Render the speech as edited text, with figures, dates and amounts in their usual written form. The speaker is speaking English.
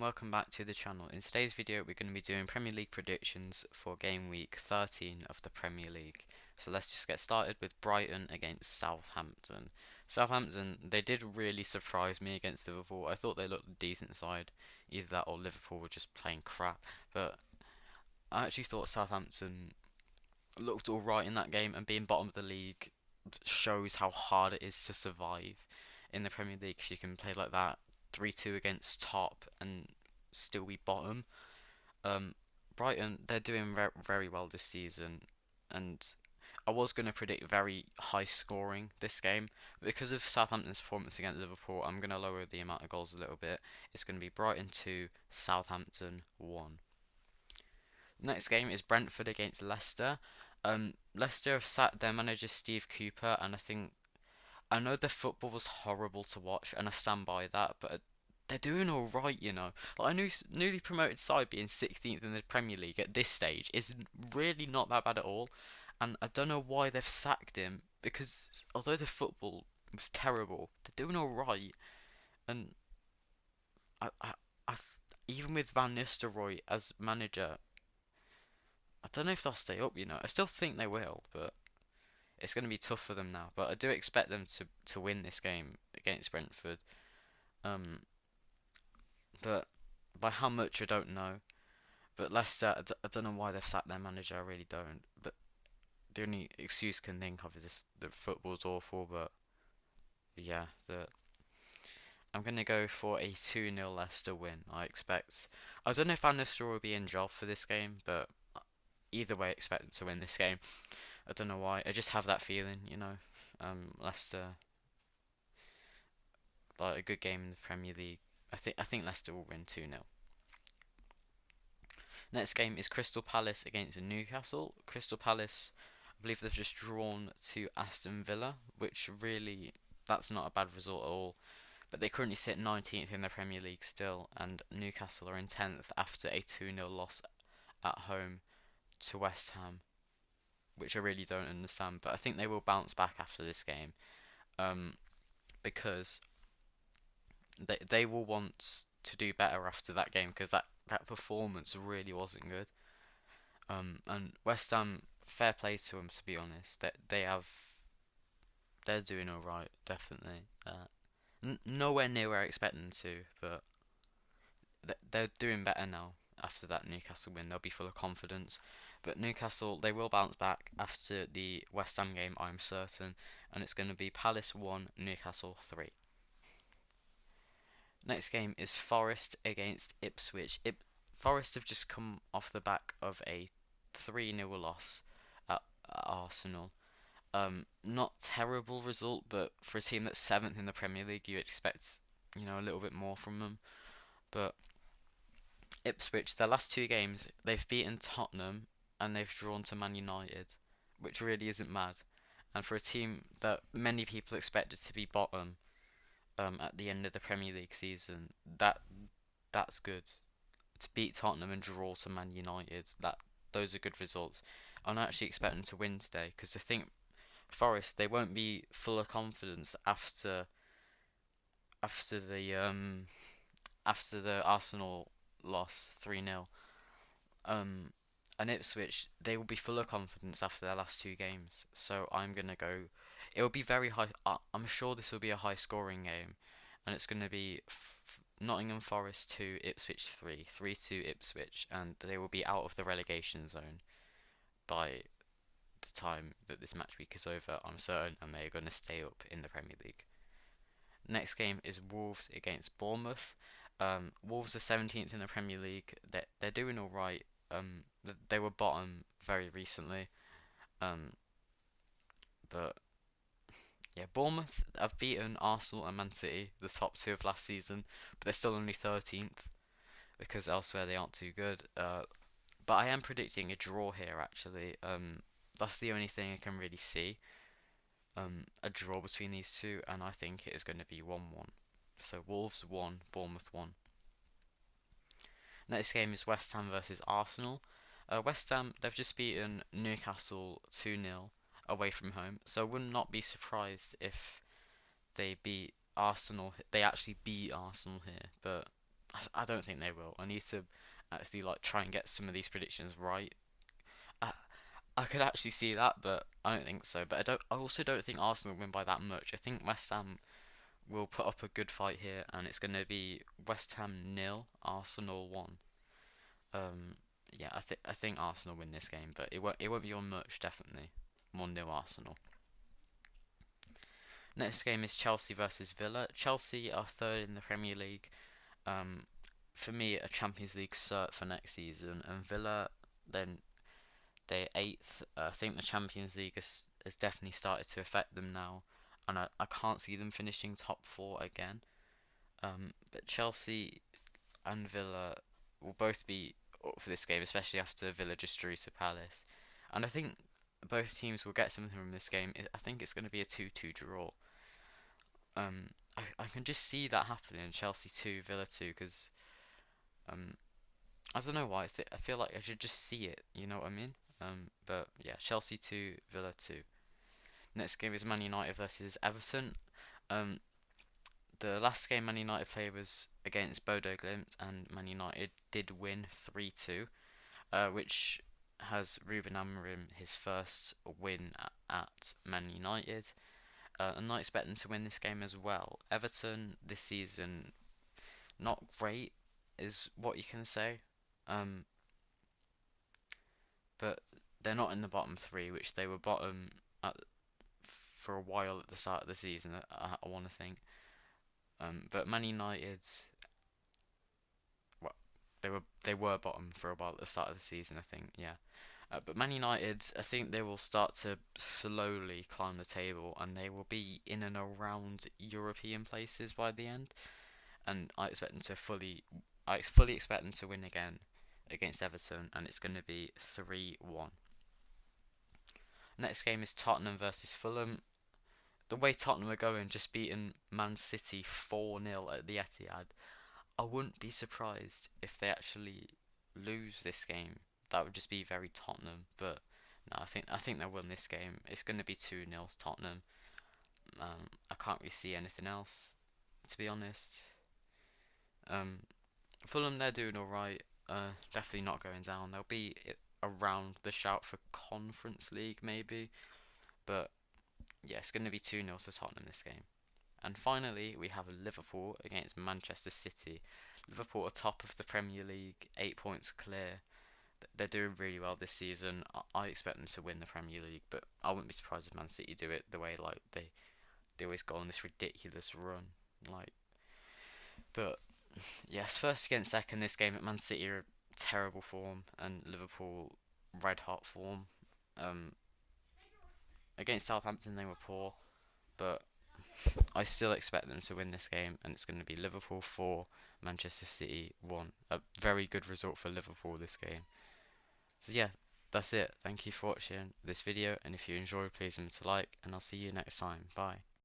welcome back to the channel. In today's video we're going to be doing Premier League predictions for game week 13 of the Premier League. So let's just get started with Brighton against Southampton. Southampton, they did really surprise me against Liverpool. I thought they looked a decent side, either that or Liverpool were just playing crap. But I actually thought Southampton looked alright in that game, and being bottom of the league shows how hard it is to survive in the Premier League if you can play like that 3-2 against top and still be bottom. Um, Brighton, they're doing very well this season, and I was going to predict very high scoring this game, but because of Southampton's performance against Liverpool, I'm going to lower the amount of goals a little bit. It's going to be Brighton 2, Southampton 1. Next game is Brentford against Leicester. Leicester have sacked their manager Steve Cooper, and I know their football was horrible to watch, and I stand by that, but they're doing all right, you know. Like, I knew newly promoted side being 16th in the Premier League at this stage is really not that bad at all, and I don't know why they've sacked him, because although the football was terrible, they're doing all right, and I, I, I even with Van Nistelrooy as manager, I don't know if they'll stay up, you know. I still think they will, but it's going to be tough for them now. But I do expect them to win this game against Brentford. Um, but by how much I don't know. But Leicester, I don't know why they've sacked their manager. I really don't. But the only excuse I can think of is the football's awful. But yeah, I'm going to go for a 2-0 Leicester win. I don't know if Van Nistelrooy will be in job for this game, but either way, I expect them to win this game. I don't know why. I just have that feeling, you know. Leicester, like a good game in the Premier League. I think Leicester will win 2-0. Next game is Crystal Palace against Newcastle. Crystal Palace, I believe they've just drawn to Aston Villa, which really, that's not a bad result at all. But they currently sit 19th in the Premier League still, and Newcastle are in 10th after a 2-0 loss at home to West Ham, which I really don't understand. But I think they will bounce back after this game, because they will want to do better after that game, because that performance really wasn't good. And West Ham, fair play to them, to be honest. They're doing all right, definitely. Nowhere near where I expect them to, but they're doing better now. After that Newcastle win, they'll be full of confidence. But Newcastle, they will bounce back after the West Ham game, I'm certain, and it's going to be Palace 1, Newcastle 3. Next game is Forest against Ipswich. Forest have just come off the back of a 3-0 loss at Arsenal. Not terrible result, but for a team that's 7th in the Premier League, you expect, you know, a little bit more from them. But Ipswich, their last two games, they've beaten Tottenham and they've drawn to Man United, which really isn't mad. And for a team that many people expected to be bottom, at the end of the Premier League season, that's good. To beat Tottenham and draw to Man United, those are good results. I'm actually expecting them to win today, because I think Forest, they won't be full of confidence after the Arsenal loss 3-0. And Ipswich, they will be full of confidence after their last two games. So I'm gonna go. It will be very high. I'm sure this will be a high scoring game, and it's gonna be Nottingham Forest 2, Ipswich 3, 3-2 Ipswich, and they will be out of the relegation zone by the time that this match week is over, I'm certain, and they're going to stay up in the Premier League. Next game is Wolves against Bournemouth. Wolves are 17th in the Premier League. They're doing all right. They were bottom very recently. But yeah, Bournemouth have beaten Arsenal and Man City, the top two of last season, but they're still only 13th because elsewhere they aren't too good. But I am predicting a draw here, actually. That's the only thing I can really see. A draw between these two, and I think it is going to be 1-1. So Wolves 1, Bournemouth 1. Next game is West Ham versus Arsenal. West Ham, they've just beaten Newcastle 2-0 away from home, so I would not be surprised if they actually beat Arsenal here, but I don't think they will. I need to actually like try and get some of these predictions right. I, I could actually see that, but I don't think so. But I also don't think Arsenal will win by that much. I think West Ham will put up a good fight here, and it's going to be West Ham nil, Arsenal 1. Um, yeah, I think Arsenal win this game, but it won't be on much, definitely. 1-0 Arsenal. Next game is Chelsea versus Villa. Chelsea are third in the Premier League. Um, for me, a Champions League cert for next season, and Villa, then they're eighth. I think the Champions League has definitely started to affect them now, and I can't see them finishing top four again. But Chelsea and Villa will both be up for this game, especially after Villa just drew to Palace. And I think both teams will get something from this game. I think it's going to be a 2-2 draw. I can just see that happening. Chelsea 2, Villa 2, because um, I don't know why. I feel like I should just see it. You know what I mean? But yeah, Chelsea 2, Villa 2. Next game is Man United versus Everton. Um, the last game Man United played was against Bodo Glimt, and Man United did win 3-2, which has Ruben Amorim his first win at Man United. And I expect them to win this game as well. Everton this season, not great, is what you can say. Um, but they're not in the bottom three, which they were bottom at, for a while at the start of the season. I want to think. But Man United, well, they were bottom for a while at the start of the season. I think, yeah. But Man United, I think they will start to slowly climb the table, and they will be in and around European places by the end. And I fully expect them to win again against Everton, and it's going to be 3-1. Next game is Tottenham versus Fulham. The way Tottenham are going, just beating Man City 4-0 at the Etihad, I wouldn't be surprised if they actually lose this game. That would just be very Tottenham, but no, I think they'll win this game. It's going to be 2-0 Tottenham. I can't really see anything else, to be honest. Um, Fulham, they're doing all right. Definitely not going down. They'll be around the shout for Conference League maybe, but yeah, it's going to be 2-0 to Tottenham this game. And finally, we have Liverpool against Manchester City. Liverpool are top of the Premier League, 8 points clear. They're doing really well this season. I expect them to win the Premier League, but I wouldn't be surprised if Man City do it the way like they always go on this ridiculous run. Like, but yes, first against second this game at Man City are terrible form, and Liverpool red hot form. Um, Against Southampton they were poor, but I still expect them to win this game, and it's going to be Liverpool 4, Manchester City 1. A very good result for Liverpool this game. So yeah, that's it. Thank you for watching this video, and if you enjoyed, please remember to like, and I'll see you next time. Bye.